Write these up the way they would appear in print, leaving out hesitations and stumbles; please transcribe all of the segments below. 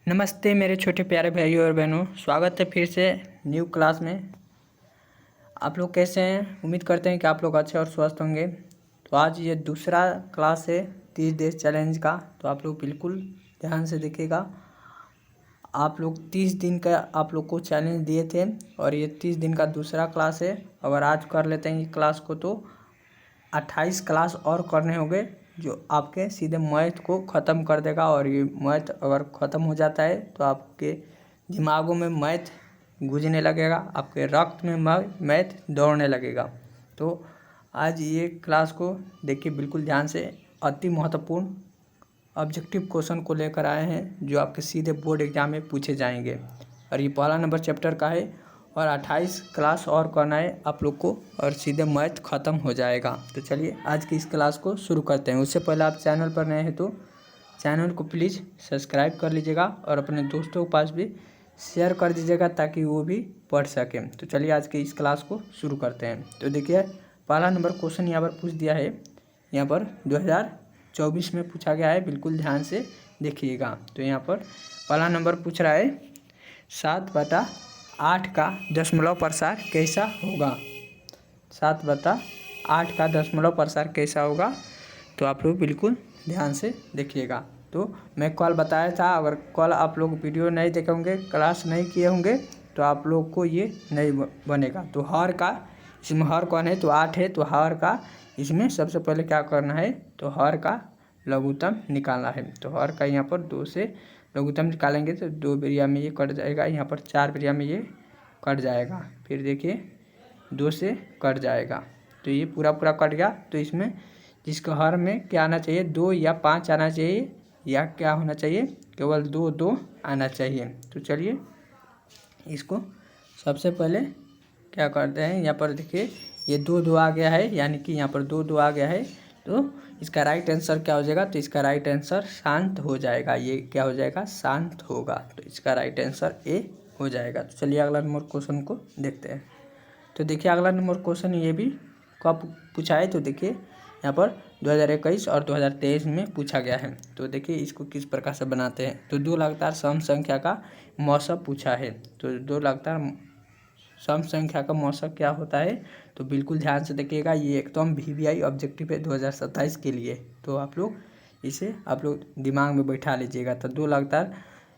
नमस्ते मेरे छोटे प्यारे भाइयों और बहनों, स्वागत है फिर से न्यू क्लास में। आप लोग कैसे हैं? उम्मीद करते हैं कि आप लोग अच्छे और स्वस्थ होंगे। तो आज ये दूसरा क्लास है 30 डेज चैलेंज का, तो आप लोग बिल्कुल ध्यान से देखिएगा। आप लोग 30 दिन का आप लोग को चैलेंज दिए थे और ये 30 दिन का दूसरा क्लास है। अगर आज कर लेते हैं ये क्लास को तो 28 क्लास और करने होंगे, जो आपके सीधे मैथ को ख़त्म कर देगा। और ये मैथ अगर ख़त्म हो जाता है तो आपके दिमागों में मैथ गूंजने लगेगा, आपके रक्त में मैथ दौड़ने लगेगा। तो आज ये क्लास को देखिए बिल्कुल ध्यान से। अति महत्वपूर्ण ऑब्जेक्टिव क्वेश्चन को लेकर आए हैं जो आपके सीधे बोर्ड एग्जाम में पूछे जाएंगे। और ये पहला नंबर चैप्टर का है और 28 क्लास और करना है आप लोग को और सीधे मैथ ख़त्म हो जाएगा। तो चलिए आज की इस क्लास को शुरू करते हैं। उससे पहले आप चैनल पर नए हैं तो चैनल को प्लीज़ सब्सक्राइब कर लीजिएगा और अपने दोस्तों के पास भी शेयर कर दीजिएगा ताकि वो भी पढ़ सकें। तो चलिए आज की इस क्लास को शुरू करते हैं। तो देखिए पहला नंबर क्वेश्चन यहाँ पर पूछ दिया है, यहाँ पर 2024 में पूछा गया है, बिल्कुल ध्यान से देखिएगा। तो यहाँ पर पहला नंबर पूछ रहा है 7/8 का दशमलव प्रसार कैसा होगा। 7/8 का दशमलव प्रसार कैसा होगा, तो आप लोग बिल्कुल ध्यान से देखिएगा। तो मैं कल बताया था, अगर कल आप लोग वीडियो नहीं देखे होंगे, क्लास नहीं किए होंगे तो आप लोग को ये नहीं बनेगा। तो हर का इसमें हर कौन है तो 8 है, तो हर का इसमें सबसे पहले क्या करना है तो हर का लघुत्तम निकालना है। तो हर का यहाँ पर 2 से लघुत्तम निकालेंगे तो 2 बेरिया में ये कट जाएगा, यहाँ पर 4 बेरिया में ये कट जाएगा, फिर देखिए 2 से कट जाएगा। तो ये पूरा कट गया। तो इसमें जिसका हर में क्या आना चाहिए 2 या 5 आना चाहिए, या क्या होना चाहिए केवल 2 आना चाहिए। तो चलिए इसको सबसे पहले क्या करते हैं, यहाँ पर देखिए ये 2 आ गया है, यानी कि यहाँ पर 2 आ गया है। तो इसका राइट आंसर क्या हो जाएगा, तो इसका राइट आंसर शांत हो जाएगा। ये क्या हो जाएगा, शांत होगा। तो इसका राइट आंसर ए हो जाएगा। तो चलिए अगला नंबर क्वेश्चन को देखते हैं। तो देखिए अगला नंबर क्वेश्चन ये भी कब पूछा है, तो देखिए यहाँ पर 2021 और 2023 में पूछा गया है। तो देखिए इसको किस प्रकार से बनाते हैं। तो 2 लगातार सम संख्या का मौसम पूछा है। तो 2 लगातार सम संख्या का मौसम क्या होता है, तो बिल्कुल ध्यान से देखिएगा। ये एकदम VVI ऑब्जेक्टिव है 2027 के लिए। तो आप लोग इसे आप लोग दिमाग में बैठा लीजिएगा। तो 2 लगातार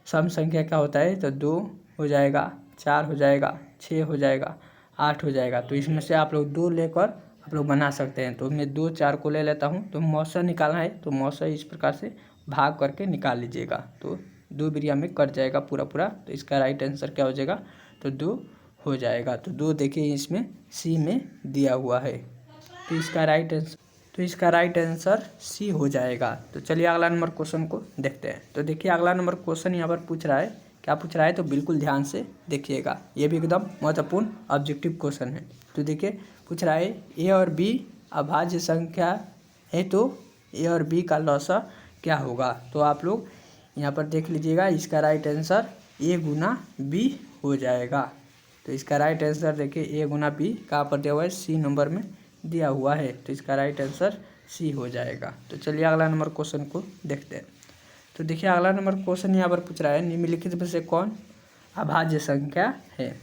सम संख्या क्या होता है, तो 2 हो जाएगा, 4 हो जाएगा, 6 हो जाएगा, 8 हो जाएगा। तो इसमें से आप लोग 2 लेकर आप लोग बना सकते हैं। तो मैं 2 4 को ले लेता हूँ। तो मौसम निकालना है तो मौसम इस प्रकार से भाग करके निकाल लीजिएगा। तो 2 बेरिया में कट जाएगा पूरा। तो इसका राइट आंसर क्या हो जाएगा, तो 2 हो जाएगा। तो 2 देखिए इसमें सी में दिया हुआ है। तो इसका राइट आंसर सी हो जाएगा। तो चलिए अगला नंबर क्वेश्चन को देखते हैं। तो देखिए अगला नंबर क्वेश्चन यहाँ पर पूछ रहा है, क्या पूछ रहा है, तो बिल्कुल ध्यान से देखिएगा। ये भी एकदम महत्वपूर्ण ऑब्जेक्टिव क्वेश्चन है। तो देखिए पूछ रहा है ए और बी अभाज्य संख्या है, तो ए और बी का लॉसा क्या होगा। तो आप लोग यहाँ पर देख लीजिएगा, इसका राइट आंसर ए गुना बी हो जाएगा। तो इसका राइट आंसर देखिए ए गुना बी कहाँ पर दिया हुआ है, सी नंबर में दिया हुआ है। तो इसका राइट आंसर सी हो जाएगा। तो चलिए अगला नंबर क्वेश्चन को देखते हैं। तो देखिए अगला नंबर क्वेश्चन यहाँ पर पूछ रहा है निम्नलिखित में से कौन अभाज्य संख्या है।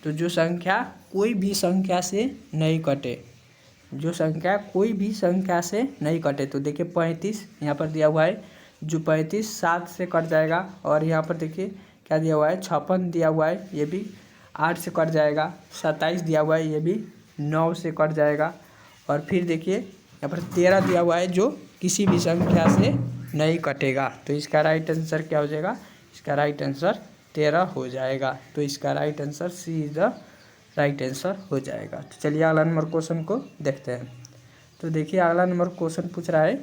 तो जो संख्या कोई भी संख्या से नहीं कटे, जो संख्या कोई भी संख्या से नहीं कटे। तो देखिए 35 यहाँ पर दिया हुआ है, जो 35 7 से कट जाएगा। और यहाँ पर देखिए क्या दिया हुआ है, 56 दिया हुआ है, ये भी 8 से कट जाएगा। 27 दिया हुआ है, ये भी 9 से कट जाएगा। और फिर देखिए यहाँ पर 13 दिया हुआ है, जो किसी भी संख्या से नहीं कटेगा। तो इसका राइट आंसर क्या हो जाएगा, इसका राइट आंसर 13 हो जाएगा। तो इसका right answer C is the right answer हो जाएगा। तो चलिए अगला नंबर क्वेश्चन को देखते हैं। तो देखिए अगला नंबर क्वेश्चन पूछ रहा है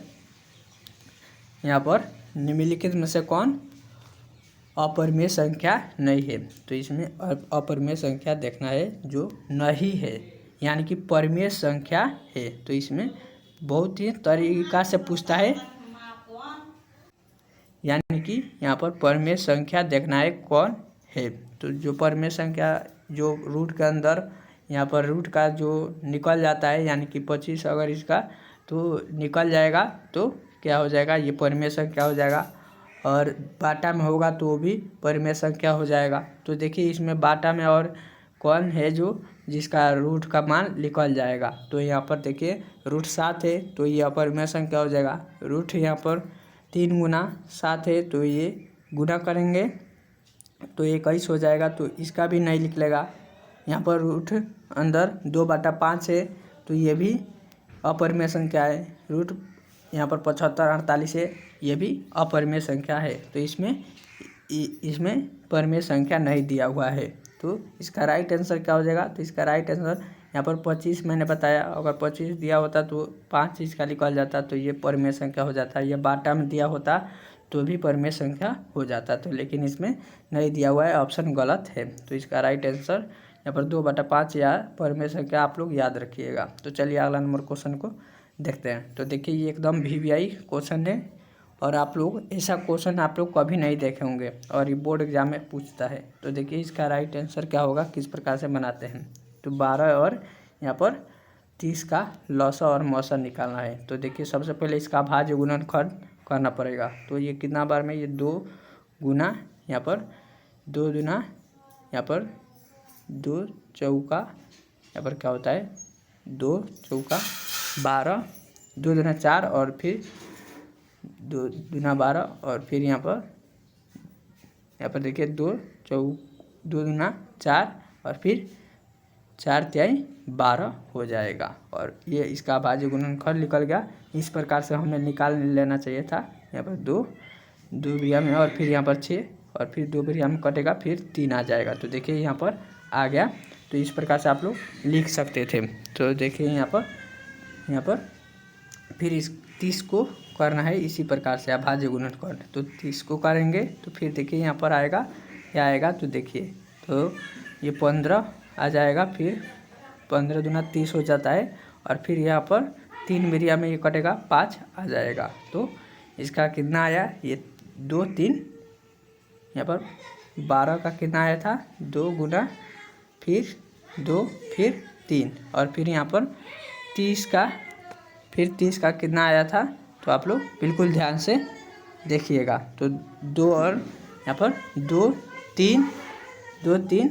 यहाँ पर निम्नलिखित में से कौन अपरिमेय संख्या नहीं है। तो इसमें अपरिमेय संख्या देखना है जो नहीं है, यानी कि परिमेय संख्या है। तो इसमें बहुत ही तरीका से पूछता है, यानी कि यहाँ पर परिमेय संख्या देखना है कौन है। तो जो परिमेय संख्या जो रूट के अंदर यहाँ पर रूट का जो निकल जाता है, यानी कि 25 अगर इसका तो निकल जाएगा तो क्या हो जाएगा, ये परिमेय संख्या हो जाएगा। और बाटा में होगा तो वो भी परिमेय संख्या हो जाएगा। तो देखिए इसमें बाटा में और कौन है जो जिसका रूट का मान निकल जाएगा। तो यहाँ पर देखिए रूट 7 है तो ये अपरिमेय संख्या हो जाएगा। रूट यहाँ पर 3 गुना 7 है तो ये गुना करेंगे तो 21 हो जाएगा, तो इसका भी नहीं निकलेगा। यहाँ पर रूट अंदर 2/5 है तो ये भी अपरिमेय संख्या है। रूट यहाँ पर 75 48 है, ये भी अपरिमेय संख्या है। तो इसमें परिमेय संख्या नहीं दिया हुआ है। तो इसका राइट आंसर क्या हो जाएगा? तो इसका राइट आंसर यहाँ पर 25 मैंने बताया, अगर 25 दिया होता तो 5 इसका निकल जाता तो ये परिमेय संख्या हो जाता। ये बाटा में दिया होता तो भी परिमेय संख्या हो जाता, तो लेकिन इसमें नहीं दिया हुआ है, ऑप्शन गलत है। तो इसका राइट आंसर यहाँ पर 2/5 या परिमेय संख्या आप लोग याद रखिएगा। तो चलिए अगला नंबर क्वेश्चन को देखते हैं। तो देखिए ये एकदम VVI क्वेश्चन है और आप लोग ऐसा क्वेश्चन आप लोग कभी नहीं देखे होंगे और ये बोर्ड एग्जाम में पूछता है। तो देखिए इसका राइट आंसर क्या होगा, किस प्रकार से बनाते हैं। तो 12 और यहाँ पर 30 का लौसा और मौसा निकालना है। तो देखिए सबसे पहले इसका भाज्य गुणनखंड करना पड़ेगा। तो ये कितना बार में, ये 2 गुना यहाँ पर 2 दूना यहाँ पर 2 चौका यहाँ पर क्या होता है 2 चौका 12, 2 दूना 4 और फिर 2 दूना 12 और फिर यहाँ पर देखिए 2 दूना 4 और फिर 4 तिहाई 12 हो जाएगा। और ये इसका भाज्य गुणनखंड निकल गया। इस प्रकार से हमें निकाल लेना चाहिए था। यहाँ पर 2 बिरिया में और फिर यहाँ पर 6 और फिर 2 बिरिया में कटेगा, फिर 3 आ जाएगा। तो देखिए यहाँ पर आ गया। तो इस प्रकार से आप लोग लिख सकते थे। तो देखिए यहाँ पर फिर इस 30 को करना है इसी प्रकार से भाज्य गुणनखंड। तो 30 को करेंगे तो फिर देखिए यहाँ पर आएगा, क्या आएगा तो देखिए तो ये 15 आ जाएगा, फिर 15 दूना 30 हो जाता है और फिर यहाँ पर 3 बिरिया में ये कटेगा 5 आ जाएगा। तो इसका कितना आया, ये 2 3 यहाँ पर 12 का कितना आया था 2 गुना फिर 2 फिर 3 और फिर यहाँ पर 30 का कितना आया था। तो आप लोग बिल्कुल ध्यान से देखिएगा। तो 2 और यहाँ पर 2 3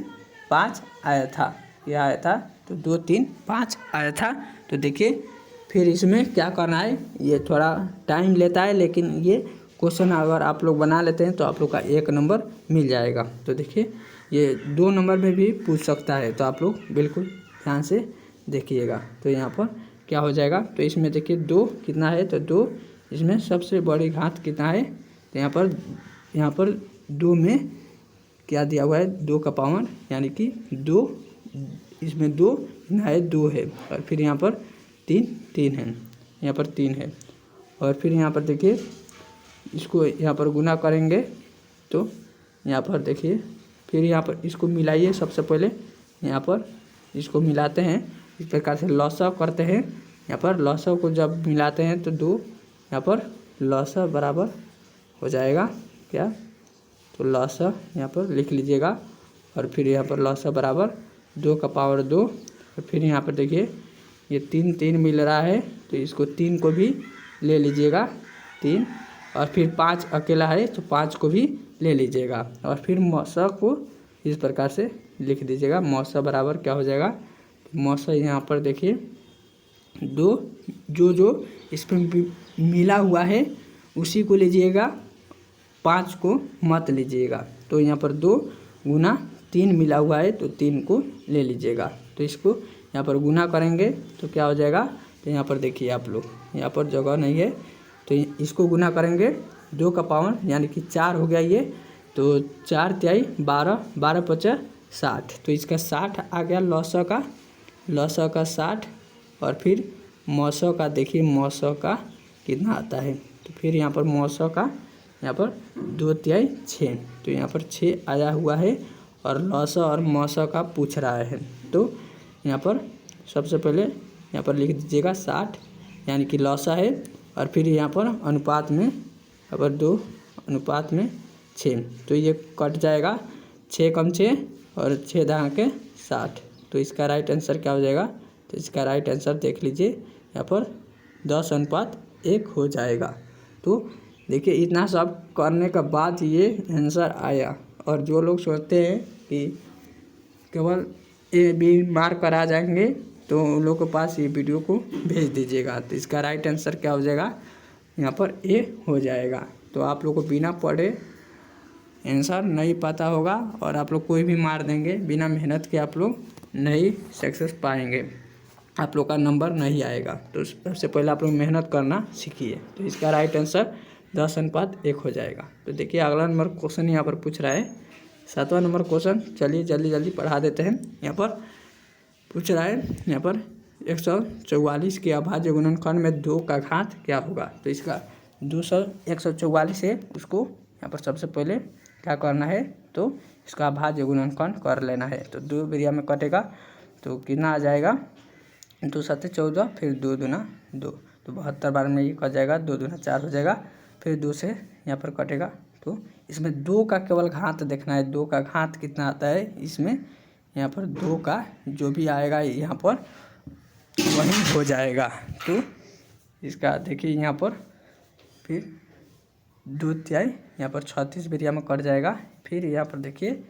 5 आया था, यह आया था। तो 2 3 5 आया था। तो देखिए फिर इसमें क्या करना है, ये थोड़ा टाइम लेता है लेकिन ये क्वेश्चन अगर आप लोग बना लेते हैं तो आप लोग का 1 नंबर मिल जाएगा। तो देखिए ये 2 नंबर में भी पूछ सकता है, तो आप लोग बिल्कुल ध्यान से देखिएगा। तो यहाँ पर क्या हो जाएगा, तो इसमें देखिए 2 कितना है, तो 2 इसमें सबसे बड़ी घात कितना है। तो यहाँ पर 2 में क्या दिया हुआ है 2 का पावर, यानी कि 2 इसमें 2 है 2 है और फिर यहाँ पर 3 है, यहाँ पर 3 है और फिर यहाँ पर देखिए इसको यहाँ पर गुना करेंगे तो यहाँ पर देखिए फिर यहाँ पर इसको मिलाइए। सबसे पहले यहाँ पर इसको मिलाते हैं, इस प्रकार से लॉसा करते हैं। यहाँ पर लॉसा को जब मिलाते हैं तो 2 यहाँ पर लॉसा बराबर हो जाएगा क्या, तो लॉसा यहाँ पर लिख लीजिएगा और फिर यहाँ पर लॉसा बराबर 2 का पावर 2 और फिर यहाँ पर देखिए ये 3 मिल रहा है तो इसको 3 को भी ले लीजिएगा 3 और फिर 5 अकेला है तो 5 को भी ले लीजिएगा और फिर मौसा को इस प्रकार से लिख दीजिएगा। मौसा बराबर क्या हो जाएगा, मौसा यहाँ पर देखिए 2 जो इसमें मिला हुआ है उसी को लीजिएगा, 5 को मत लीजिएगा। तो यहाँ पर 2 गुना 3 मिला हुआ है तो 3 को ले लीजिएगा। तो इसको यहाँ पर गुना करेंगे तो क्या हो जाएगा, तो यहाँ पर देखिए आप लोग यहाँ पर जगह नहीं है तो इसको गुना करेंगे 2 का पावर यानी कि 4 हो गया ये, तो 4 तिहाई 12 12 5 60, तो इसका 60 आ गया लौसा का 60 और फिर मौसा का देखिए मौसा का कितना आता है, तो फिर यहाँ पर मौसा का यहाँ पर 2 तिहाई 6, तो यहाँ पर 6 आया हुआ है और लौसा और मौसा का पूछ रहा है। तो यहाँ पर सबसे पहले यहाँ पर लिख दीजिएगा 60 यानी कि लौसा है और फिर यहाँ पर अनुपात में यहाँ पर 2 अनुपात में 6, तो ये कट जाएगा 6 कम 6 और 6 दहा के 60, तो इसका राइट आंसर क्या हो जाएगा, तो इसका राइट आंसर देख लीजिए यहाँ पर 10:1 हो जाएगा। तो देखिए इतना सब करने के बाद ये आंसर आया। और जो लोग सोचते हैं कि केवल ए बी मार्क कर आ जाएंगे तो उन लोगों के पास ये वीडियो को भेज दीजिएगा। तो इसका राइट आंसर क्या हो जाएगा, यहाँ पर ए हो जाएगा। तो आप लोग को बिना पढ़े आंसर नहीं पता होगा और आप लोग कोई भी मार देंगे, बिना मेहनत के आप लोग नहीं सक्सेस पाएंगे, आप लोग का नंबर नहीं आएगा। तो सबसे पहले आप लोग मेहनत करना सीखिए। तो इसका राइट आंसर 10:1 हो जाएगा। तो देखिए अगला नंबर क्वेश्चन यहाँ पर पूछ रहा है, 7वां नंबर क्वेश्चन। चलिए जल्दी जल्दी पढ़ा देते हैं। यहाँ पर पूछ रहा है, यहाँ पर 144 के अभाज्य गुणनखंड में 2 का घात क्या होगा। तो इसका 144 है, उसको यहाँ पर सबसे पहले क्या करना है, तो इसका अभाज्य गुणनखंड कर लेना है। तो 2 बेरिया में कटेगा तो कितना आ जाएगा, 2 7 14, फिर 2 दूना 2, तो 72 बार में ये कट जाएगा, 2 दूना 4 हो जाएगा। फिर 2 से यहाँ पर कटेगा, तो इसमें 2 का केवल घात देखना है, 2 का घात कितना आता है इसमें। यहाँ पर 2 का जो भी आएगा यहाँ पर वही हो जाएगा। तो इसका देखिए यहाँ पर फिर 2 तिहाई यहाँ पर 36 बेरिया में कट जाएगा। फिर यहाँ पर देखिए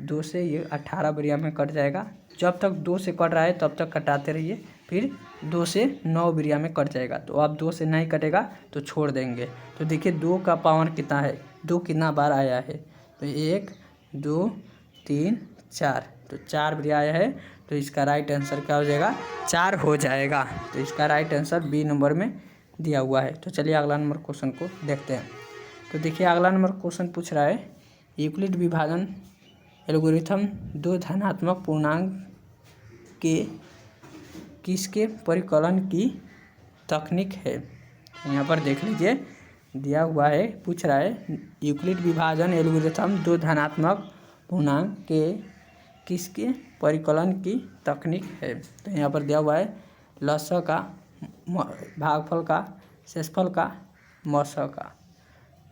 2 से ये 18 बेरिया में कट जाएगा। जब तक 2 से कट रहा है तब तक कटाते रहिए। फिर 2 से 9 बेरिया में कट जाएगा। तो अब 2 से नहीं कटेगा तो छोड़ देंगे। तो देखिए 2 का पावर कितना है, 2 कितना बार आया है, तो 1 2 3 4, तो 4 बेरिया आया है। तो इसका राइट आंसर क्या हो जाएगा, 4 हो जाएगा। तो इसका राइट आंसर बी नंबर में दिया हुआ है। तो चलिए अगला नंबर क्वेश्चन को देखते हैं। तो देखिए अगला नंबर क्वेश्चन पूछ रहा है, यूक्लिड विभाजन एल्गोरिथम 2 धनात्मक पूर्णांक के किसके परिकलन की तकनीक है। यहाँ पर देख लीजिए दिया हुआ है, पूछ रहा है यूक्लिड विभाजन एल्गोरिथम 2 धनात्मक पूर्णांक के किसके परिकलन की तकनीक है। तो यहाँ पर दिया हुआ है लसाअ का, भागफल का, शेषफल का, मसाअ का।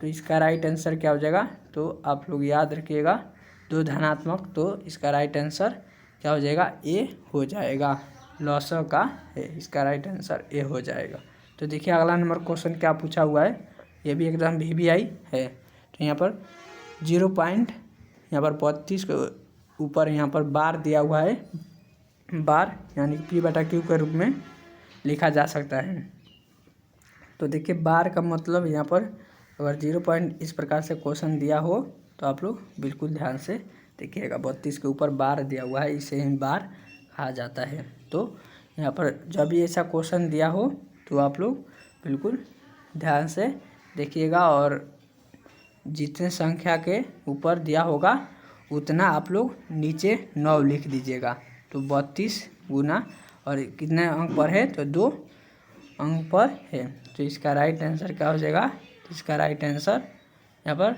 तो इसका राइट आंसर क्या हो जाएगा, तो आप लोग याद रखिएगा 2 धनात्मक, तो इसका राइट आंसर क्या हो जाएगा, ए हो जाएगा। लसाअ का है, इसका राइट आंसर ए हो जाएगा। तो देखिए अगला नंबर क्वेश्चन क्या पूछा हुआ है, ये भी एकदम VVI है। तो यहाँ पर 0 पॉइंट यहाँ पर 32 के ऊपर यहाँ पर बार दिया हुआ है, बार यानी कि P/Q के रूप में लिखा जा सकता है। तो देखिए बार का मतलब यहाँ पर अगर 0 पॉइंट इस प्रकार से क्वेश्चन दिया हो तो आप लोग बिल्कुल ध्यान से देखिएगा। 32 के ऊपर बार दिया हुआ है, इसे ही बार कहा जाता है। तो यहाँ पर जब भी ऐसा क्वेश्चन दिया हो तो आप लोग बिल्कुल ध्यान से देखिएगा और जितने संख्या के ऊपर दिया होगा उतना आप लोग नीचे 9 लिख दीजिएगा। तो 32 गुना और कितने अंक पर है, तो 2 अंक पर है। तो इसका राइट आंसर क्या हो जाएगा, तो इसका राइट आंसर यहाँ पर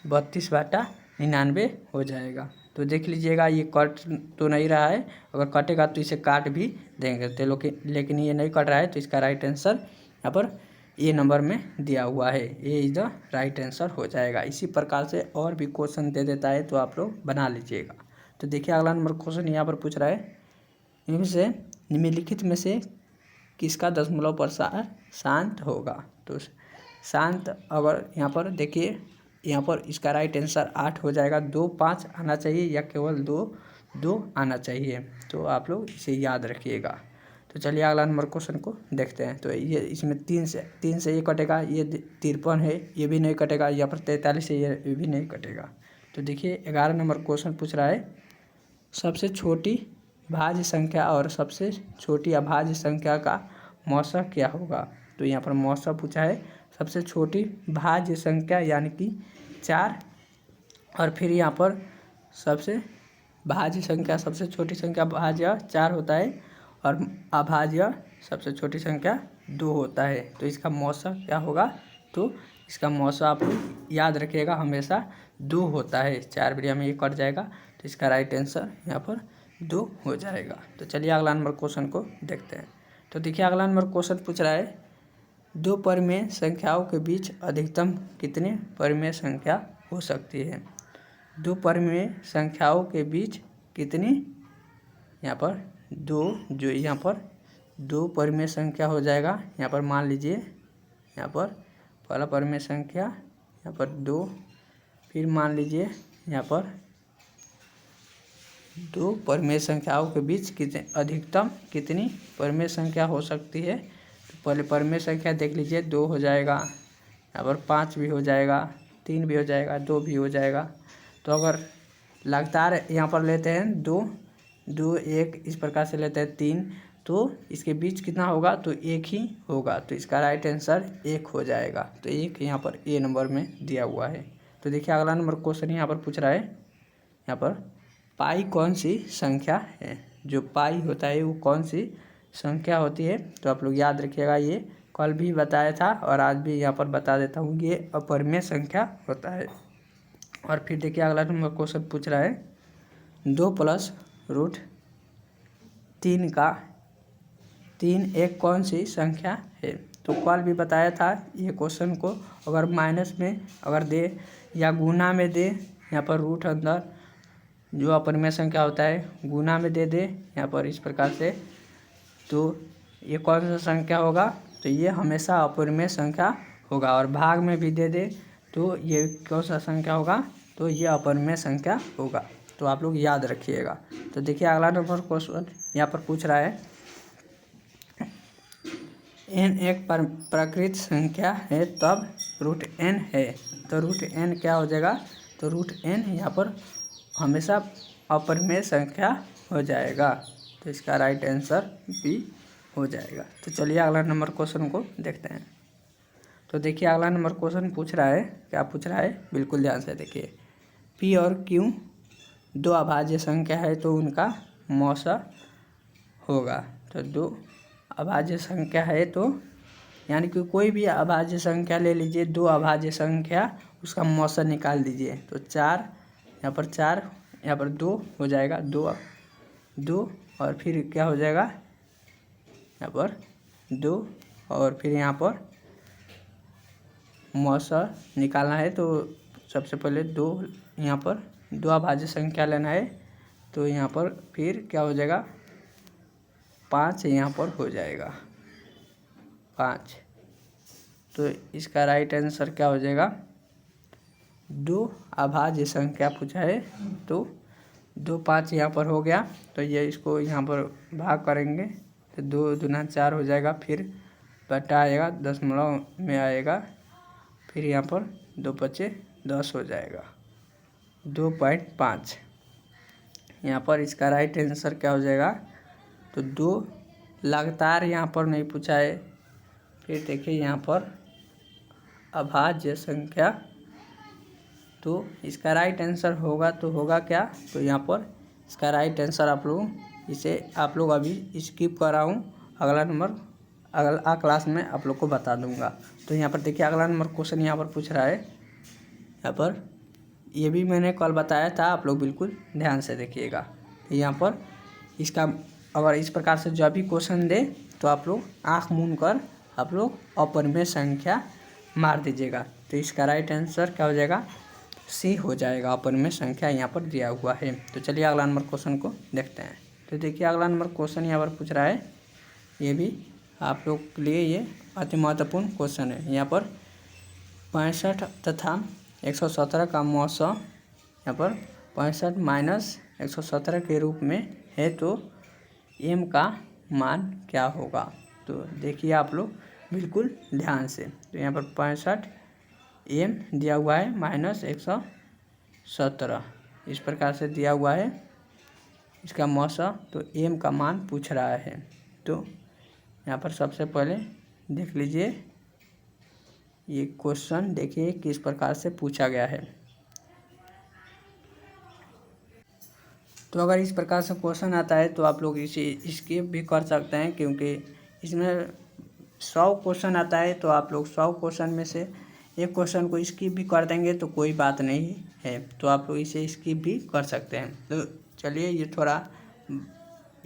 32/99 हो जाएगा। तो देख लीजिएगा ये कट तो नहीं रहा है, अगर कटेगा तो इसे काट भी देंगे, तो लेकिन ये नहीं कट रहा है। तो इसका राइट आंसर यहाँ पर ए नंबर में दिया हुआ है, ए इज द राइट आंसर हो जाएगा। इसी प्रकार से और भी क्वेश्चन दे देता है तो आप लोग बना लीजिएगा। तो देखिए अगला नंबर क्वेश्चन यहाँ पर पूछ रहा है, इनमें से निम्नलिखित में से किसका दशमलव प्रसार शांत होगा। तो शांत अगर यहाँ पर देखिए यहाँ पर इसका राइट आंसर 8 हो जाएगा। 2 5 आना चाहिए या केवल 2 आना चाहिए। तो आप लोग इसे याद रखिएगा। तो चलिए अगला नंबर क्वेश्चन को देखते हैं। तो ये इसमें 3 से ये कटेगा, ये 53 है, ये भी नहीं कटेगा। यहाँ पर 43 है, ये भी नहीं कटेगा। तो देखिए 11 नंबर क्वेश्चन पूछ रहा है, सबसे छोटी भाज्य संख्या और सबसे छोटी अभाज्य संख्या का मौसा क्या होगा। तो यहाँ पर मौसा पूछा है, सबसे छोटी भाज्य संख्या यानी कि 4, और फिर यहाँ पर सबसे भाज्य संख्या, सबसे छोटी संख्या भाज्य 4 होता है और अभाज्य सबसे छोटी संख्या 2 होता है। तो इसका मौसा क्या होगा, तो इसका मौसा आप लोग याद रखिएगा हमेशा 2 होता है। 4 बेरिया में ये कट जाएगा। तो इसका राइट आंसर यहाँ पर 2 हो जाएगा। तो चलिए अगला नंबर क्वेश्चन को देखते हैं। तो देखिए अगला नंबर क्वेश्चन पूछ रहा है, 2 परिमेय संख्याओं के बीच अधिकतम कितने परिमेय संख्या हो सकती है। 2 परिमेय संख्याओं के बीच कितनी, यहाँ पर 2, जो यहाँ पर 2 परिमेय संख्या हो जाएगा। यहाँ पर मान लीजिए यहाँ पर पहला परिमेय संख्या यहाँ पर 2, फिर मान लीजिए यहाँ पर 2 परिमेय संख्याओं के बीच कितने अधिकतम कितनी परिमेय संख्या हो सकती है। तो पहले परिमेय संख्या देख लीजिए, 2 हो जाएगा, यहाँ पर 5 भी हो जाएगा, 3 भी हो जाएगा, 2 भी हो जाएगा। तो अगर लगातार यहाँ पर लेते हैं 2, 2, 1 इस प्रकार से लेते हैं 3, तो इसके बीच कितना होगा, तो 1 ही होगा। तो इसका राइट आंसर 1 हो जाएगा। तो 1 यहाँ पर ए नंबर में दिया हुआ है। तो देखिए अगला नंबर क्वेश्चन यहाँ पर पूछ रहा है, यहाँ पर पाई कौन सी संख्या है। जो पाई होता है वो कौन सी संख्या होती है। तो आप लोग याद रखिएगा, ये कल भी बताया था और आज भी यहाँ पर बता देता हूँ, ये अपरिमेय संख्या होता है। और फिर देखिए अगला नंबर क्वेश्चन पूछ रहा है, 2 + √3 का 3 एक कौन सी संख्या है। तो कल भी बताया था ये क्वेश्चन को, अगर माइनस में अगर दे या गुना में दे, यहाँ पर रूट अंदर जो अपरिमेय संख्या होता है गुना में दे दे यहाँ पर इस प्रकार से, तो ये कौन सा संख्या होगा। तो ये हमेशा अपरिमेय संख्या होगा। और भाग में भी दे दे तो ये कौन सा संख्या होगा, तो ये अपरिमेय संख्या होगा। तो आप लोग याद रखिएगा। तो देखिए अगला नंबर क्वेश्चन यहाँ पर पूछ रहा है, n एक प्राकृत संख्या है तब √n है। तो √n क्या हो जाएगा, तो √n यहाँ पर हमेशा अपरिमेय संख्या हो जाएगा। तो इसका राइट आंसर बी हो जाएगा। तो चलिए अगला नंबर क्वेश्चन को देखते हैं। तो देखिए अगला नंबर क्वेश्चन पूछ रहा है, क्या पूछ रहा है, बिल्कुल ध्यान से देखिए। p और q 2 अभाज्य संख्या है तो उनका मौसा होगा। तो 2 अभाज्य संख्या है, तो यानी कि कोई भी अभाज्य संख्या ले लीजिए, 2 अभाज्य संख्या उसका मौसा निकाल दीजिए। तो 4 यहाँ पर 4, यहाँ पर 2 हो जाएगा, 2 और फिर क्या हो जाएगा, यहाँ पर 2 और फिर यहाँ पर मौसा निकालना है। तो सबसे पहले 2 यहाँ पर 2 अभाज्य संख्या लेना है। तो यहाँ पर फिर क्या हो जाएगा, 5 यहाँ पर हो जाएगा 5। तो इसका राइट आंसर क्या हो जाएगा, 2 अभाज्य संख्या पूछा है तो 2 5 यहाँ पर हो गया। तो ये इसको यहाँ पर भाग करेंगे तो 2 दूना 4 हो जाएगा, फिर बटा आएगा, दशमलव में आएगा, फिर यहाँ पर 2 × 10 हो जाएगा 2.5। यहाँ पर इसका राइट आंसर क्या हो जाएगा, तो 2 लगातार यहाँ पर नहीं पूछा है। फिर देखिए यहाँ पर अभाज्य संख्या, तो इसका राइट आंसर होगा, तो होगा क्या, तो यहाँ पर इसका राइट आंसर आप लोग अभी स्किप कर रहा हूँ, अगला नंबर अगला क्लास में आप लोग को बता दूंगा। तो यहाँ पर देखिए अगला नंबर क्वेश्चन यहाँ पर पूछ रहा है, यहाँ पर ये भी मैंने कल बताया था, आप लोग बिल्कुल ध्यान से देखिएगा। तो यहाँ पर इसका अगर इस प्रकार से जब भी क्वेश्चन दे तो आप लोग आँख मूंद कर आप लोग अपरिमेय संख्या मार दीजिएगा। तो इसका राइट आंसर क्या हो जाएगा, सी हो जाएगा, अपरिमेय संख्या यहाँ पर दिया हुआ है। तो चलिए अगला नंबर क्वेश्चन को देखते हैं। तो देखिए अगला नंबर क्वेश्चन यहाँ पर पूछ रहा है, ये भी आप लोग के लिए ये अति महत्वपूर्ण क्वेश्चन है। यहाँ पर 65 तथा 117 का मौसा यहाँ पर 65 - 117 के रूप में है, तो m का मान क्या होगा। तो देखिए आप लोग बिल्कुल ध्यान से। तो यहाँ पर 65 m दिया हुआ है -117 इस प्रकार से दिया हुआ है इसका मौसा। तो m का मान पूछ रहा है। तो यहाँ पर सबसे पहले देख लीजिए ये क्वेश्चन, देखिए किस प्रकार से पूछा गया है। तो अगर इस प्रकार से क्वेश्चन आता है तो आप लोग इसे स्किप भी कर सकते हैं, क्योंकि इसमें 100 क्वेश्चन आता है तो आप लोग 100 क्वेश्चन में से एक क्वेश्चन को स्किप भी कर देंगे तो कोई बात नहीं है। तो आप लोग इसे स्किप भी कर सकते हैं। तो चलिए ये थोड़ा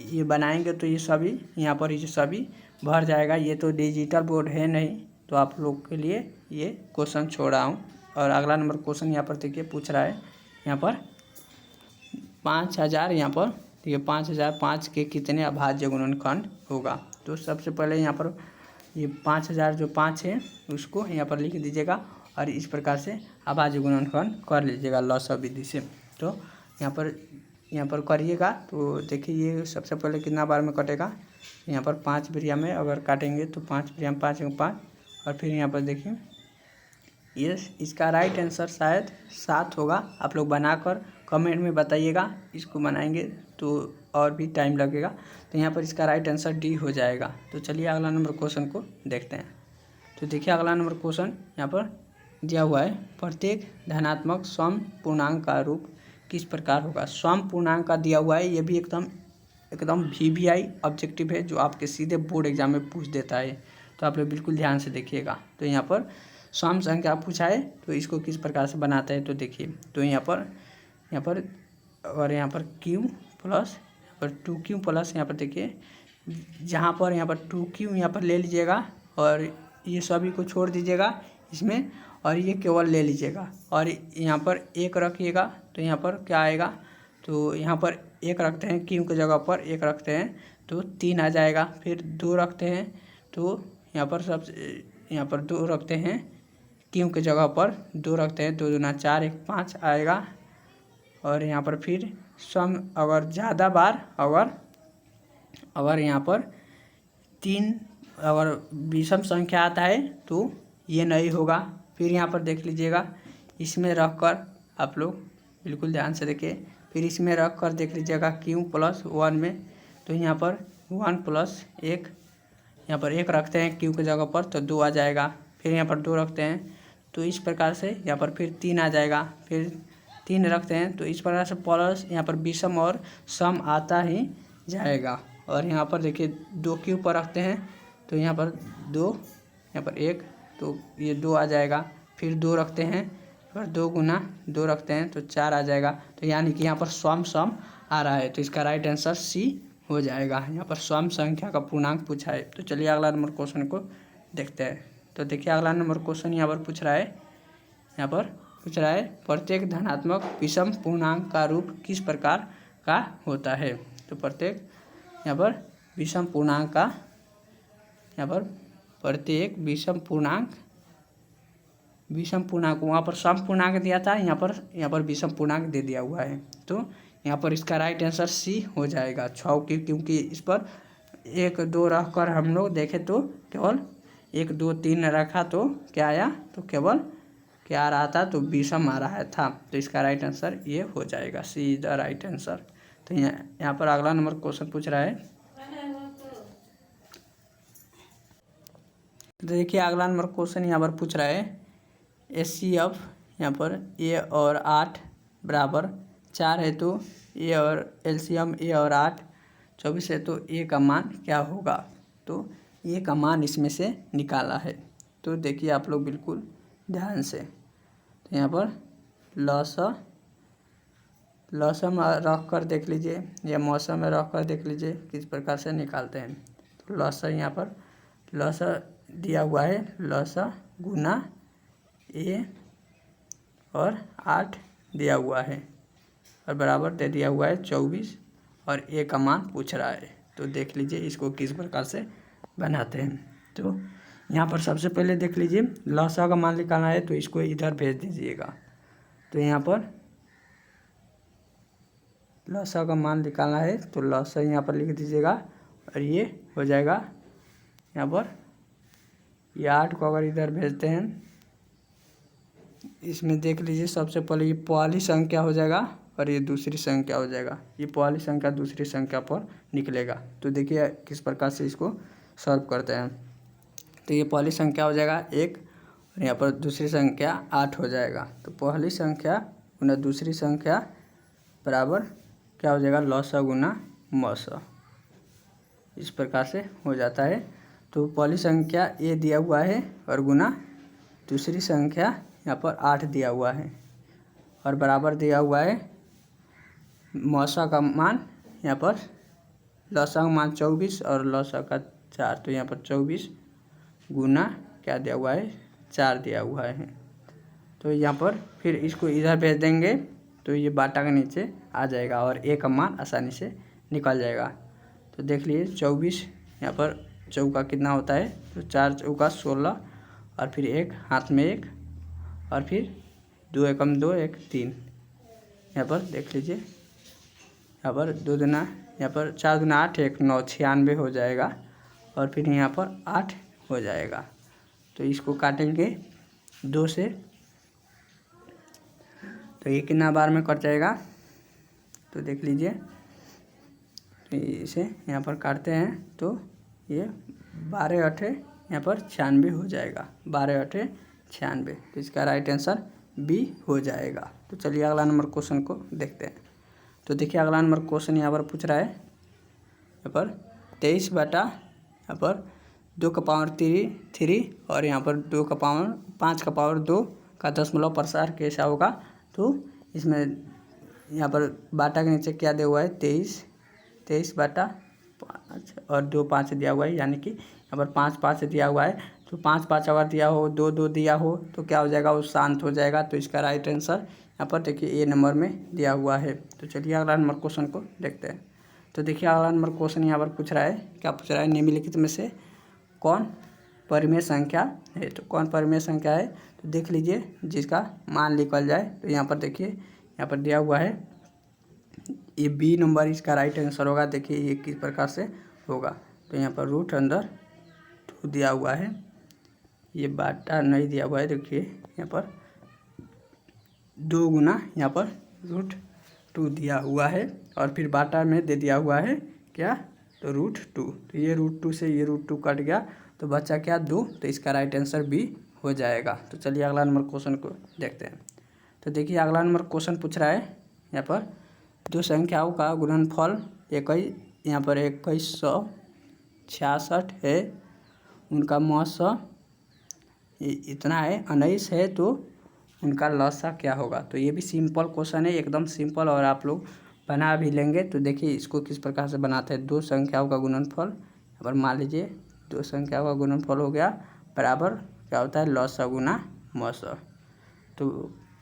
ये बनाएंगे तो ये सभी यहाँ पर ये सभी भर जाएगा। ये तो डिजिटल बोर्ड है नहीं, तो आप लोग के लिए ये क्वेश्चन छोड़ा हूँ। और अगला नंबर क्वेश्चन यहाँ पर देखिए पूछ रहा है, यहाँ पर 5000 यहाँ पर देखिए 5005 के कितने अभाज्य गुणनखंड होगा। तो सबसे पहले यहाँ पर ये 5000 जो 5 है उसको यहाँ पर लिख दीजिएगा और इस प्रकार से अभाज्य गुणनखंड कर लीजिएगा लॉस विधि से। तो यहाँ पर करिएगा तो देखिए ये सबसे पहले कितना बार में कटेगा। यहाँ पर 5 बिरिया में अगर काटेंगे तो 5 बिरिया में 5 और फिर यहाँ पर देखिए ये इसका राइट आंसर शायद 7 होगा। आप लोग बनाकर कमेंट में बताइएगा, इसको बनाएंगे तो और भी टाइम लगेगा। तो यहाँ पर इसका राइट आंसर डी हो जाएगा। तो चलिए अगला नंबर क्वेश्चन को देखते हैं। तो देखिए अगला नंबर क्वेश्चन यहाँ पर दिया हुआ है, प्रत्येक धनात्मक सम पूर्णांक का रूप किस प्रकार होगा। सम पूर्णांक का दिया हुआ है, ये भी एकदम VBI ऑब्जेक्टिव है जो आपके सीधे बोर्ड एग्जाम में पूछ देता है। तो आप लोग बिल्कुल ध्यान से देखिएगा। तो यहाँ पर सम संख्या पूछा है तो इसको किस प्रकार से बनाता है तो देखिए। तो यहाँ पर और यहाँ पर Q प्लस यहाँ पर 2Q प्लस यहाँ पर देखिए जहाँ पर यहाँ पर 2Q यहाँ पर ले लीजिएगा और ये सभी को छोड़ दीजिएगा इसमें और ये केवल ले लीजिएगा और यहाँ पर 1 रखिएगा। तो यहाँ पर क्या आएगा, तो यहाँ पर 1 रखते हैं Q की जगह पर 1 रखते हैं तो 3 आ जाएगा। फिर 2 रखते हैं तो यहाँ पर 2 रखते हैं Q की जगह पर 2 रखते हैं, 2 दूना 4 1 5 आएगा। और यहाँ पर फिर सम अगर ज़्यादा बार अगर यहाँ पर 3 अगर विषम संख्या आता है तो ये नहीं होगा। फिर यहाँ पर देख लीजिएगा इसमें रख कर आप लोग बिल्कुल ध्यान से देखिए, फिर इसमें रख कर देख लीजिएगा Q प्लस 1 में। तो यहाँ पर 1 प्लस 1 यहाँ पर 1 रखते हैं Q की जगह पर तो 2 आ जाएगा। फिर यहाँ पर 2 रखते हैं तो इस प्रकार से यहाँ पर फिर 3 आ जाएगा। फिर 3 रखते हैं तो इस प्रकार से प्लस यहाँ पर विषम और सम आता ही जाएगा। और यहाँ पर देखिए 2Q पर रखते हैं तो यहाँ पर 2 यहाँ पर 1 तो ये 2 आ जाएगा। फिर 2 रखते हैं और 2 गुना 2 रखते हैं तो 4 आ जाएगा। तो यानी कि यहाँ पर सम आ रहा है तो इसका राइट आंसर C हो जाएगा। यहाँ पर सम संख्या का पूर्णांक पूछा है। तो चलिए अगला नंबर क्वेश्चन को देखते हैं। तो देखिए अगला नंबर क्वेश्चन यहाँ पर पूछ रहा है प्रत्येक धनात्मक विषम पूर्णांक का रूप किस प्रकार का होता है। तो प्रत्येक यहाँ पर विषम पूर्णांक का प्रत्येक विषम पूर्णांक वहाँ पर सम पूर्णांक दिया था, यहाँ पर विषम पूर्णांक दे दिया हुआ है। तो यहाँ पर इसका राइट आंसर C हो जाएगा 6 की, क्योंकि इस पर 1 2 रख कर हम लोग देखें तो केवल 1 2 3 रखा तो क्या आया, तो केवल क्या आ रहा था, तो विषम आ रहा था। तो इसका राइट आंसर ये हो जाएगा, C is the right answer. तो यहाँ पर अगला नंबर क्वेश्चन पूछ रहा है। तो देखिए अगला नंबर क्वेश्चन यहाँ पर पूछ रहा है HCF यहाँ पर A और 8 बराबर 4 है तो A और LCM A और 8 24 है तो A का मान क्या होगा। तो A का मान इसमें से निकाला है। तो देखिए आप लोग बिल्कुल ध्यान से, तो यहाँ पर लॉसम रख कर देख लीजिए या मौसम में रख कर देख लीजिए किस प्रकार से निकालते हैं। तो लॉसा यहाँ पर लॉसा दिया हुआ है, लॉसा गुना A और 8 दिया हुआ है और बराबर दे दिया हुआ है 24 और A का मान पूछ रहा है। तो देख लीजिए इसको किस प्रकार से बनाते हैं। तो यहाँ पर सबसे पहले देख लीजिए लॉसा का मान निकालना है तो इसको इधर भेज दीजिएगा। तो यहाँ पर लॉसा का मान निकालना है तो लॉसा यहाँ पर लिख दीजिएगा और ये हो जाएगा यहाँ पर ये 8 को अगर इधर भेजते हैं इसमें देख लीजिए सबसे पहले ये पहली संख्या हो जाएगा और ये दूसरी संख्या हो जाएगा। ये पहली संख्या दूसरी संख्या पर निकलेगा। तो देखिए किस प्रकार से इसको सॉल्व करते हैं। तो ये पहली संख्या हो जाएगा 1 और यहाँ पर दूसरी संख्या 8 हो जाएगा। तो पहली संख्या गुना दूसरी संख्या बराबर क्या हो जाएगा, लॉसा गुना मौसा, इस प्रकार से हो जाता है। तो पहली संख्या A दिया हुआ है और गुना दूसरी संख्या यहाँ पर 8 दिया हुआ है और बराबर दिया हुआ है मौसा का मान, यहाँ पर लौसा का मान 24 और लौसा का 4। तो यहाँ पर 24 गुना क्या दिया हुआ है, 4 दिया हुआ है। तो यहाँ पर फिर इसको इधर भेज देंगे तो ये बाटा के नीचे आ जाएगा और A का मान आसानी से निकल जाएगा। तो देख लीजिए 24 यहाँ पर चौका कितना होता है, तो 4 चौका 16 और फिर 1 हाथ में 1 और फिर 2 एकम 2 1 3। यहाँ पर देख लीजिए, यहाँ पर 2 दूना, यहाँ पर 4 दूना 8 1 9 96 हो जाएगा और फिर यहाँ पर 8 हो जाएगा। तो इसको काटेंगे 2 से, तो ये कितना बार में कट जाएगा, तो देख लीजिए, तो इसे यहाँ पर काटते हैं तो ये 12 8 यहाँ पर 96 हो जाएगा, 12 8 96। तो इसका राइट आंसर बी हो जाएगा। तो चलिए अगला नंबर क्वेश्चन को देखते हैं। तो देखिए अगला नंबर क्वेश्चन यहाँ पर पूछ रहा है, यहाँ पर 23 बटा यहाँ पर 2 का पावर 3 और यहाँ पर 2 का पावर 5 का पावर 2 का दशमलव प्रसार कैसा होगा। तो इसमें यहाँ पर बाटा के नीचे क्या दिया हुआ है, 23 बटा 5 और 2 5 दिया हुआ है, यानी कि यहाँ पर 5 5 दिया हुआ है। तो 5 5 अगर दिया हो, 2 2 दिया हो तो क्या हो जाएगा, वो शांत हो जाएगा। तो इसका राइट आंसर यहाँ पर देखिए ए नंबर में दिया हुआ है। तो चलिए अगला नंबर क्वेश्चन को देखते हैं। तो देखिए अगला नंबर क्वेश्चन यहाँ पर पूछ रहा है, क्या पूछ रहा है, निम्नलिखित में से कौन परिमेय संख्या है। तो कौन परिमेय संख्या है, तो देख लीजिए जिसका मान निकल जाए। तो यहाँ पर देखिए यहाँ पर दिया हुआ है, ये बी नंबर इसका राइट आंसर होगा। देखिए ये किस प्रकार से होगा, तो यहाँ पर रूट अंदर 2 दिया हुआ है, ये बाटा नहीं दिया हुआ है। देखिए यहाँ पर 2 गुना यहाँ पर रूट 2 दिया हुआ है और फिर बाटा में दे दिया हुआ है क्या, तो रूट 2। तो ये रूट 2 से ये रूट 2 कट गया तो बचा क्या, 2। तो इसका राइट आंसर बी हो जाएगा। तो चलिए अगला नंबर क्वेश्चन को देखते हैं। तो देखिए अगला नंबर क्वेश्चन पूछ रहा है, यहाँ पर 2 संख्याओं का गुणनफल 21 यहाँ पर 2166 है, उनका मौसा इतना है 19 है, तो उनका लसा क्या होगा। तो ये भी सिंपल क्वेश्चन है, एकदम सिंपल, और आप लोग बना भी लेंगे। तो देखिए इसको किस प्रकार से बनाते हैं। 2 संख्याओं का गुणनफल, यहाँ पर मान लीजिए 2 संख्याओं का गुणनफल हो गया बराबर क्या होता है, लसा गुना मौसा। तो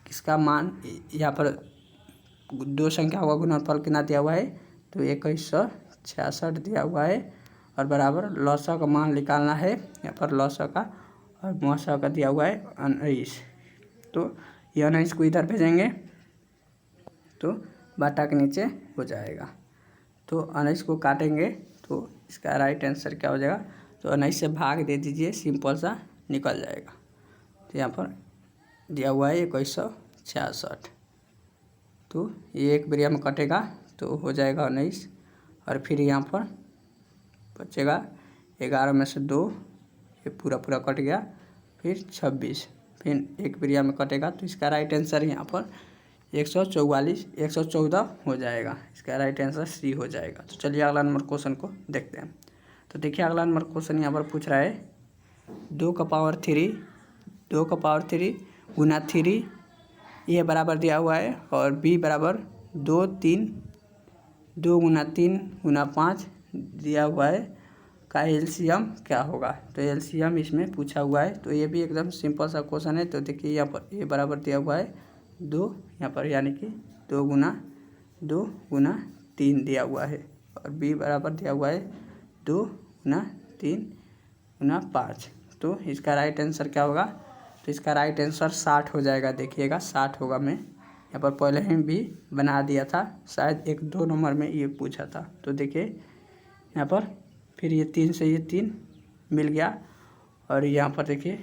किसका मान, यहाँ पर 2 संख्याओं का गुणनफल कितना दिया हुआ है, तो 2166 दिया हुआ है और बराबर लसा का मान निकालना है, यहाँ पर लसा का और मौसा का दिया हुआ है 19। तो ये 19 को इधर भेजेंगे तो बाटा के नीचे हो जाएगा। तो 19 को काटेंगे तो इसका राइट आंसर क्या हो जाएगा, तो 19 से भाग दे दीजिए, सिंपल सा निकल जाएगा। तो यहाँ पर दिया हुआ है 2166, तो ये एक बेरिया में कटेगा तो हो जाएगा 19 और फिर यहाँ पर बचेगा 11 में से 2, ये पूरा पूरा कट गया, फिर 26, फिर एक बेरिया में कटेगा। तो इसका राइट आंसर यहाँ पर 114 हो जाएगा। इसका राइट आंसर सी हो जाएगा। तो चलिए अगला नंबर क्वेश्चन को देखते हैं। तो देखिए अगला नंबर क्वेश्चन यहाँ पर पूछ रहा है, 2 का पावर 3 गुना 3 ये बराबर दिया हुआ है और बी बराबर 2 3 2 गुना 3 गुना 5 दिया हुआ है, का एलसीएम क्या होगा। तो एलसीएम इसमें पूछा हुआ है। तो ये भी एकदम सिंपल सा क्वेश्चन है। तो देखिए यहाँ पर ए बराबर दिया हुआ है 2, यहाँ पर यानी कि 2 गुना 3 दिया हुआ है और बी बराबर दिया हुआ है 2 गुना 3 गुना 5। तो इसका राइट आंसर क्या होगा, तो इसका राइट आंसर 60 हो जाएगा। देखिएगा 60 होगा, मैं यहाँ पर पहले ही भी बना दिया था, शायद 1-2 नंबर में ये पूछा था। तो देखिए यहाँ पर फिर ये 3 से ये 3 मिल गया और यहाँ पर देखिए ये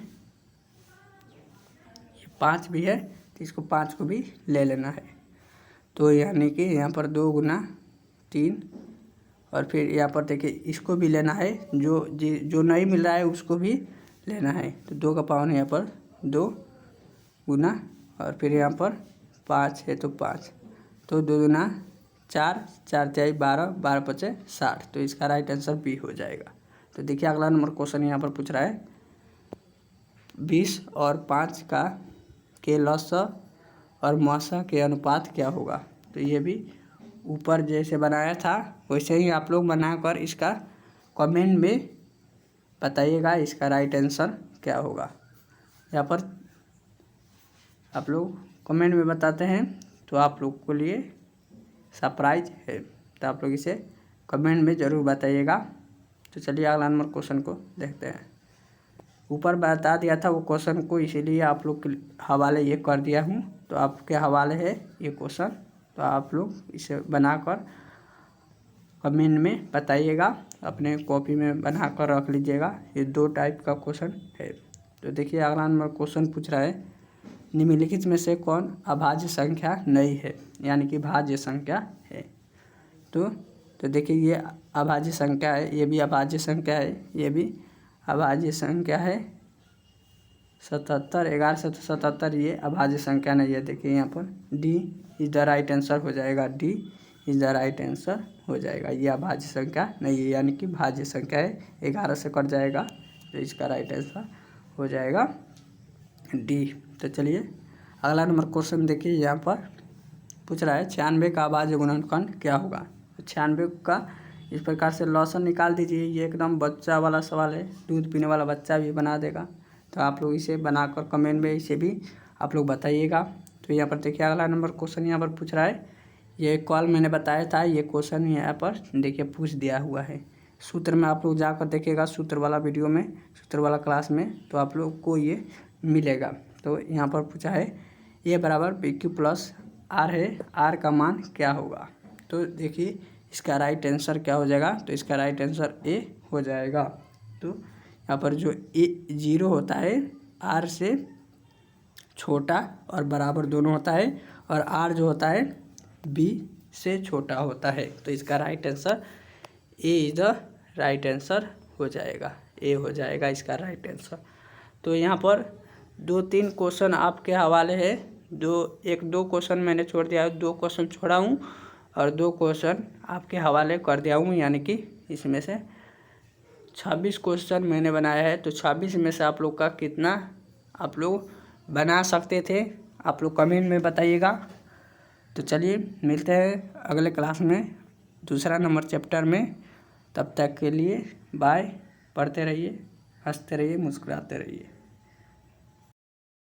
5 भी है, तो इसको 5 को भी ले लेना है। तो यानी कि यहाँ पर 2 गुना 3 और फिर यहाँ पर देखिए इसको भी लेना है, जो नहीं मिल रहा है उसको भी लेना है। तो 2 का पावर यहाँ पर 2 गुना और फिर यहाँ पर 5 है तो 5, तो 2 गुना 4 4 4 12 12 5 60। तो इसका राइट आंसर बी हो जाएगा। तो देखिए अगला नंबर क्वेश्चन यहाँ पर पूछ रहा है, 20 और 5 का के लसा और मौसा के अनुपात क्या होगा। तो ये भी ऊपर जैसे बनाया था वैसे ही आप लोग बनाकर इसका कमेंट में बताइएगा इसका राइट आंसर क्या होगा। यहाँ पर आप लोग कमेंट में बताते हैं तो आप लोग के लिए सरप्राइज है, तो आप लोग इसे कमेंट में ज़रूर बताइएगा। तो चलिए अगला नंबर क्वेश्चन को देखते हैं। ऊपर बता दिया था वो क्वेश्चन को, इसीलिए आप लोग के हवाले ये कर दिया हूँ। तो आपके हवाले है ये क्वेश्चन, तो आप लोग इसे बनाकर कमेंट में बताइएगा, अपने कॉपी में बना कर रख लीजिएगा। ये 2 टाइप का क्वेश्चन है। तो देखिए अगला नंबर क्वेश्चन पूछ रहा है, निम्नलिखित में से कौन अभाज्य संख्या नहीं है, यानी कि भाज्य संख्या है। तो देखिए ये अभाज्य संख्या है, ये भी अभाज्य संख्या है, ये भी अभाज्य संख्या है। 77, 1177 ये अभाज्य संख्या नहीं है। देखिए यहाँ पर D is the right answer हो जाएगा, D is the right answer हो जाएगा। ये अभाज्य संख्या नहीं है, यानी कि भाज्य संख्या है। 11 से कट जाएगा तो इसका राइट आंसर हो जाएगा डी। तो चलिए अगला नंबर क्वेश्चन देखिए, यहाँ पर पूछ रहा है 96 का अभाज्य गुणनखंड क्या होगा। 96 का इस प्रकार से लॉसन निकाल दीजिए। ये एकदम बच्चा वाला सवाल है, दूध पीने वाला बच्चा भी बना देगा। तो आप लोग इसे बनाकर कमेंट में इसे भी आप लोग बताइएगा। तो यहाँ पर देखिए अगला नंबर क्वेश्चन यहाँ पर पूछ रहा है, ये कॉल मैंने बताया था, ये क्वेश्चन यहाँ पर देखिए पूछ दिया हुआ है। सूत्र में आप लोग जाकर देखिएगा, सूत्र वाला वीडियो में, सूत्र वाला क्लास में, तो आप लोग को ये मिलेगा। तो यहाँ पर पूछा है ए बराबर PQ प्लस R है, R का मान क्या होगा। तो देखिए इसका राइट आंसर क्या हो जाएगा, तो इसका राइट आंसर ए हो जाएगा। तो यहाँ पर जो ए 0 होता है, R से छोटा और बराबर दोनों होता है, और R जो होता है B से छोटा होता है। तो इसका right answer A is the right answer हो जाएगा, ए हो जाएगा इसका राइट आंसर। तो यहाँ पर 2-3 क्वेश्चन आपके हवाले है। 2 क्वेश्चन मैंने छोड़ दिया है, 2 क्वेश्चन छोड़ा हूँ और 2 क्वेश्चन आपके हवाले कर दिया हूँ, यानी कि इसमें से 26 क्वेश्चन मैंने बनाया है। तो 26 में से आप लोग का कितना आप लोग बना सकते थे, आप लोग कमेंट में बताइएगा। तो चलिए मिलते हैं अगले क्लास में दूसरा नंबर चैप्टर में। तब तक के लिए बाय। पढ़ते रहिए, हंसते रहिए, मुस्कुराते रहिए।